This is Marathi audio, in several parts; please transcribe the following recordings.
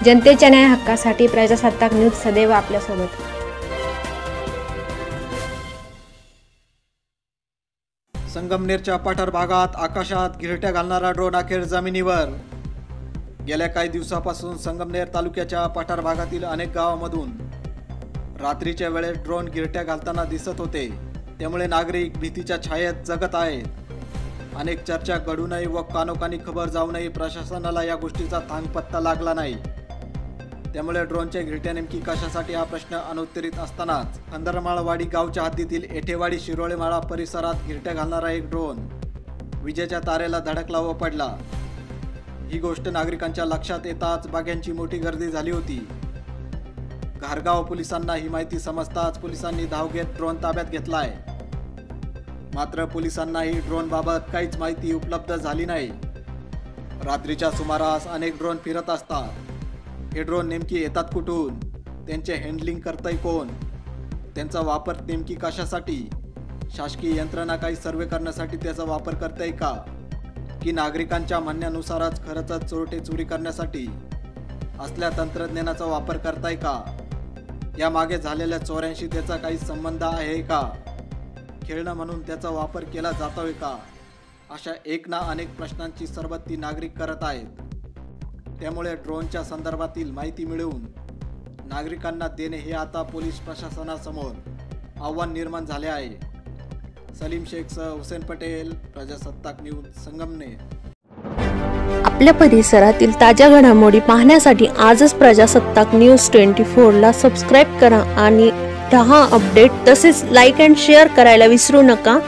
जनतेच्या न्याय हक्कासाठी प्रजासत्ताक न्यूज सदैव आपल्यासोबत। संगमनेरच्या पठार भागात आकाशात घिरट्या घालणारा ड्रोन अखेर जमिनीवर। गेल्या काही दिवसापासून संगमनेर तालुक्याच्या पठार भागातील अनेक गावांमधून रात्रीच्या वेळेस ड्रोन घिरट्या घालताना दिसत होते, त्यामुळे नागरिक भीतीच्या छायेत जगत आहेत। अनेक चर्चा घडूनही व कानोकानी खबर जाऊनही प्रशासनाला या गोष्टीचा थांगपत्ता लागला नाही। त्यामुळे ड्रोनच्या घिरट्या नेमकी कशासाठी हा प्रश्न अनुत्तरित असतानाच खंदरमाळवाडी गावच्या हद्दीतील एठेवाडी शिरोळेमाळा परिसरात घिरट्या घालणारा एक ड्रोन विजेच्या तारेला धडकला व पडला। ही गोष्ट नागरिकांच्या लक्षात येताच बाग्यांची मोठी गर्दी झाली होती। घारगाव पोलिसांना ही माहिती समजताच पोलिसांनी धाव घेत ड्रोन ताब्यात घेतलाय। मात्र पोलिसांनाही ड्रोन बाबत काहीच माहिती उपलब्ध झाली नाही। रात्रीच्या सुमारास अनेक ड्रोन फिरत असतात। हे ड्रोन नेमकी येतात कुठून, त्यांचे हँडलिंग करतंय कोण, त्यांचा वापर नेमकी कशासाठी, शासकीय यंत्रणा काही सर्वे करण्यासाठी त्याचा वापर करतंय का, की नागरिकांच्या म्हणण्यानुसारच खरंच चोरटे चोरी करण्यासाठी असल्या तंत्रज्ञानाचा वापर करताय का, यामागे झालेल्या चोऱ्यांशी त्याचा काही संबंध आहे का, खेळणं म्हणून त्याचा वापर केला जातोय का, अशा एक ना अनेक प्रश्नांची सरबत्ती नागरिक करत आहेत। त्यामुळे ड्रोनच्या संदर्भातील माहिती मिळवून नागरिकांना देणे हे आता पोलीस प्रशासनासमोर आव्हान निर्माण झाले आहे। सलीम शेखसह हुसेन पटेल, प्रजासत्ताक न्यूज, संगमनेर। आपल्या परिसरातील ताज्या घडामोडी पाहण्यासाठी आजच प्रजासत्ताक न्यूज 24 ला सबस्क्राइब करा आणि 10 अपडेट तसेच लाईक अँड शेअर करायला विसरू नका।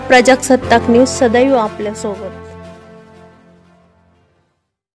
प्रजासत्ताक न्यूज सदैव आपल्यासोबत।